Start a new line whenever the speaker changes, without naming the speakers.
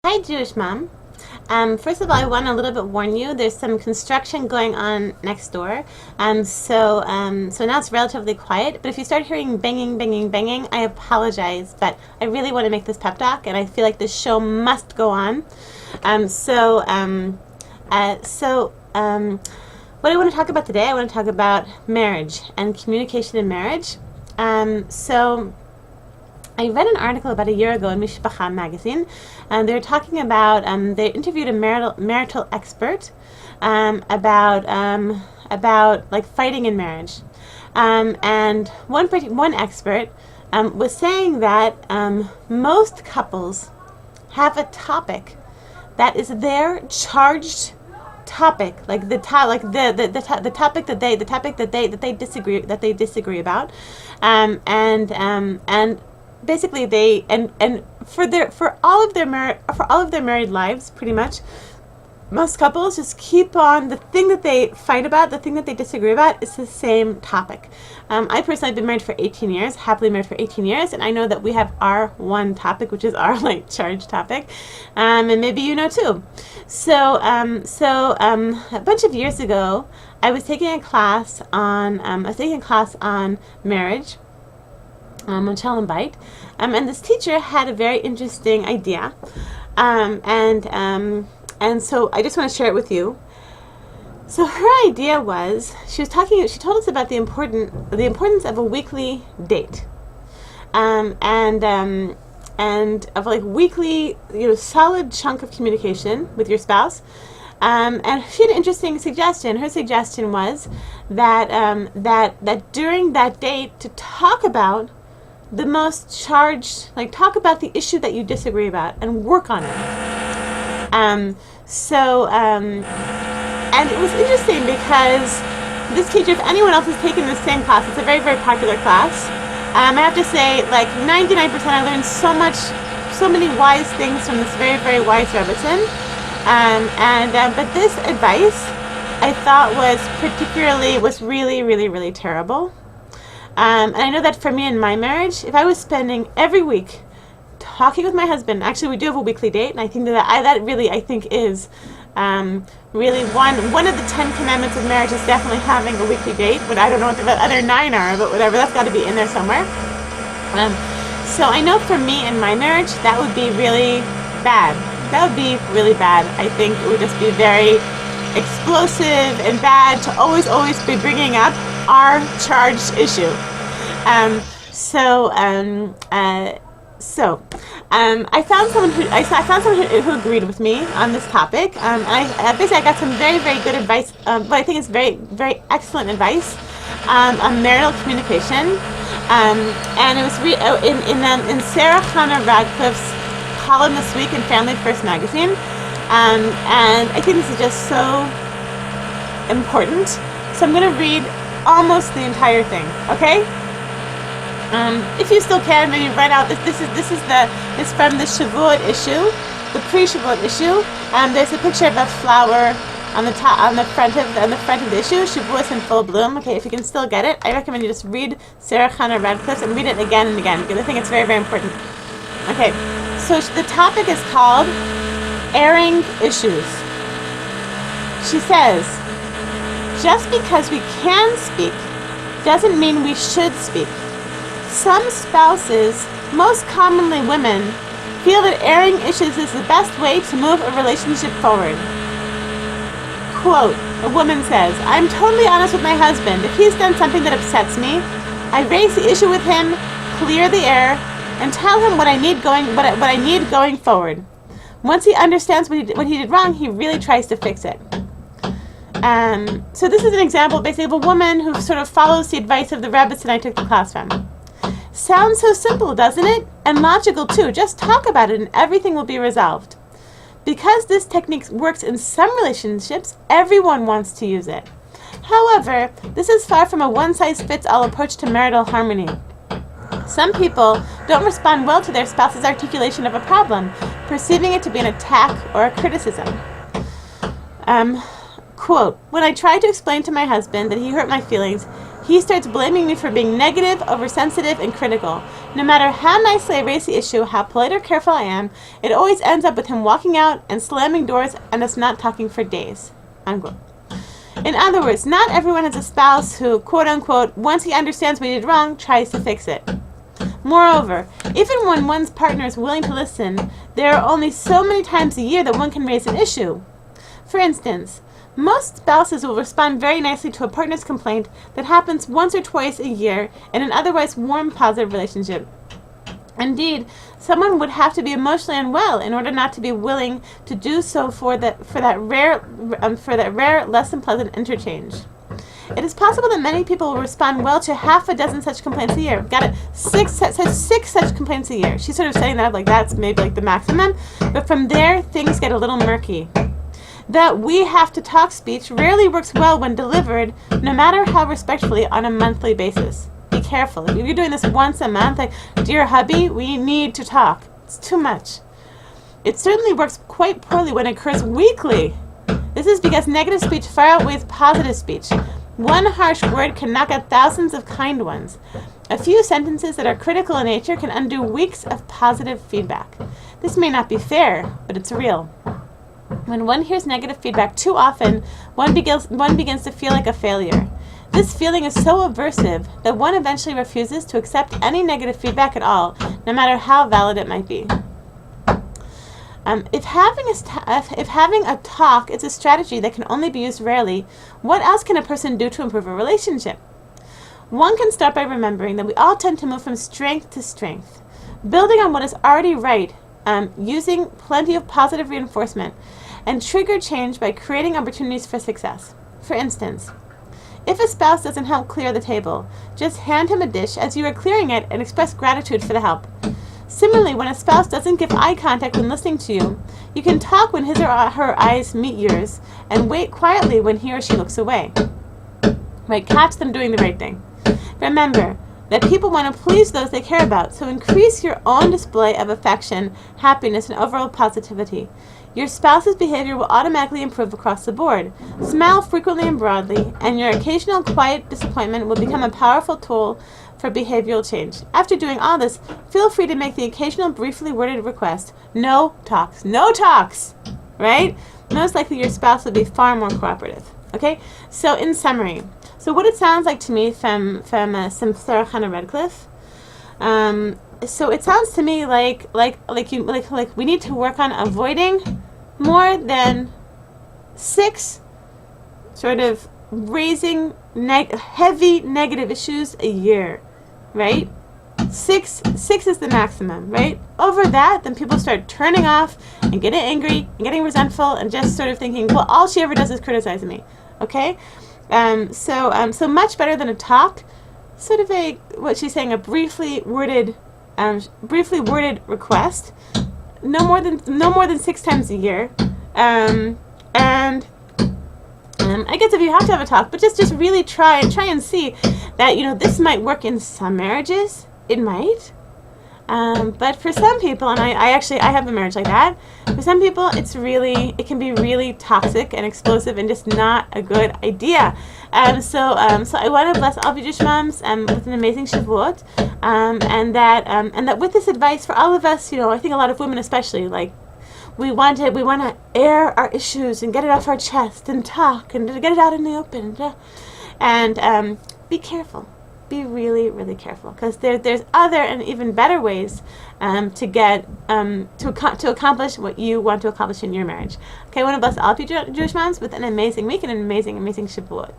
Hi, Jewish mom. First of all, I want to a little bit warn you. There's some construction going on next door. So now it's relatively quiet. But if you start hearing banging, banging, banging, I apologize. But I really want to make this pep talk, and I feel like this show must go on. What I want to talk about today, I want to talk about marriage and communication in marriage. I read an article about a year ago in Mishpacha magazine, and they were talking about, they interviewed a marital expert about like fighting in marriage, and one expert was saying that most couples have a topic that is their charged topic, like the topic that they disagree about, and basically they and for all of their married lives, pretty much most couples just keep on the thing that they fight about, the thing that they disagree about is the same topic. I personally have been married for 18 years, happily married for 18 years, and I know that we have our one topic, which is our like charged topic, and maybe you know too. So a bunch of years ago, I was taking a class on marriage, on Shalom Bayit, and this teacher had a very interesting idea, and so I just want to share it with you. So her idea was, she told us about the importance of a weekly date, and of like weekly, solid chunk of communication with your spouse. And she had an interesting suggestion. Her suggestion was that that during that date to talk about the most charged, like talk about the issue that you disagree about and work on it. And it was interesting because this teacher, if anyone else has taken the same class, it's a very, very popular class. I have to say, like 99%, I learned so many wise things from this very, very wise Rebbetzin. But this advice, I thought was really, really, really terrible. And I know that for me in my marriage, if I was spending every week talking with my husband, actually we do have a weekly date, and I think that really I think is really one of the 10 commandments of marriage is definitely having a weekly date. But I don't know what the other 9 are, but whatever, that's got to be in there somewhere. So I know for me in my marriage, that would be really bad. That would be really bad. I think it would just be very explosive and bad to always be bringing up our charged issue. I found someone who agreed with me on this topic. I got some very, very good advice, but I think it's very, very excellent advice on marital communication. And it was in Sarah Hannah Radcliffe's column this week in Family First magazine. And I think this is just so important. So I'm going to read almost the entire thing. Okay? If you still can, maybe write out. This is from the Shavuot issue, the pre-Shavuot issue. There's a picture of a flower on the front of the issue. Shavuot in full bloom. Okay, if you can still get it, I recommend you just read Sarah Hannah Radcliffe and read it again and again because I think it's very, very important. Okay, so the topic is called airing issues. She says, just because we can speak doesn't mean we should speak. Some spouses, most commonly women, feel that airing issues is the best way to move a relationship forward. Quote, a woman says, I'm totally honest with my husband. If he's done something that upsets me, I raise the issue with him, clear the air, and tell him what I need going forward. Once he understands what he did wrong, he really tries to fix it. So this is an example, basically, of a woman who sort of follows the advice of the Rebbetzin I took the class from. Sounds so simple, doesn't it? And logical too. Just talk about it and everything will be resolved. Because this technique works in some relationships, everyone wants to use it. However, this is far from a one-size-fits-all approach to marital harmony. Some people don't respond well to their spouse's articulation of a problem, perceiving it to be an attack or a criticism. Quote, when I tried to explain to my husband that he hurt my feelings, he starts blaming me for being negative, oversensitive, and critical. No matter how nicely I raise the issue, how polite or careful I am, it always ends up with him walking out and slamming doors and us not talking for days." Unquote. In other words, not everyone has a spouse who, quote unquote, once he understands what he did wrong, tries to fix it. Moreover, even when one's partner is willing to listen, there are only so many times a year that one can raise an issue. For instance, most spouses will respond very nicely to a partner's complaint that happens once or twice a year in an otherwise warm, positive relationship. Indeed, someone would have to be emotionally unwell in order not to be willing to do so for that rare, less than pleasant interchange. It is possible that many people will respond well to half a dozen such complaints a year. Got it? Six such complaints a year. She's sort of setting that up like that's maybe like the maximum, but from there things get a little murky. That "we have to talk" speech rarely works well when delivered, no matter how respectfully, on a monthly basis. Be careful. If you're doing this once a month, like, "Dear hubby, we need to talk," it's too much. It certainly works quite poorly when it occurs weekly. This is because negative speech far outweighs positive speech. One harsh word can knock out thousands of kind ones. A few sentences that are critical in nature can undo weeks of positive feedback. This may not be fair, but it's real. When one hears negative feedback too often, one begins to feel like a failure. This feeling is so aversive that one eventually refuses to accept any negative feedback at all, no matter how valid it might be. If having a talk is a strategy that can only be used rarely, what else can a person do to improve a relationship? One can start by remembering that we all tend to move from strength to strength, building on what is already right, using plenty of positive reinforcement, and trigger change by creating opportunities for success. For instance, if a spouse doesn't help clear the table, just hand him a dish as you are clearing it and express gratitude for the help. Similarly, when a spouse doesn't give eye contact when listening to you, you can talk when his or her eyes meet yours and wait quietly when he or she looks away. Right, catch them doing the right thing. Remember that people want to please those they care about, so increase your own display of affection, happiness, and overall positivity. Your spouse's behavior will automatically improve across the board. Smile frequently and broadly, and your occasional quiet disappointment will become a powerful tool for behavioral change. After doing all this, feel free to make the occasional briefly worded request. No talks. No talks! Right? Most likely your spouse will be far more cooperative. Okay? So in summary, so what it sounds like to me from Sarah Hannah Redcliffe, so it sounds to me like we need to work on avoiding more than 6 sort of raising heavy negative issues a year, right? 6 is the maximum, right? Over that, then people start turning off and getting angry and getting resentful and just sort of thinking, well, all she ever does is criticize me. Okay, so much better than a talk. Sort of what she's saying, a briefly worded request. No more than 6 times a year. I guess if you have to have a talk, but just really try and see that, this might work in some marriages. It might. But for some people, and I have a marriage like that, for some people it can be really toxic and explosive and just not a good idea. So I want to bless all of you Jewish moms with an amazing Shavuot, and that with this advice for all of us, I think a lot of women especially, like, we want to air our issues and get it off our chest and talk and get it out in the open, and be careful. Be really, really careful, because there's other and even better ways to get to accomplish what you want to accomplish in your marriage. Okay, I want to bless all of you Jewish moms with an amazing week and an amazing, amazing Shavuot.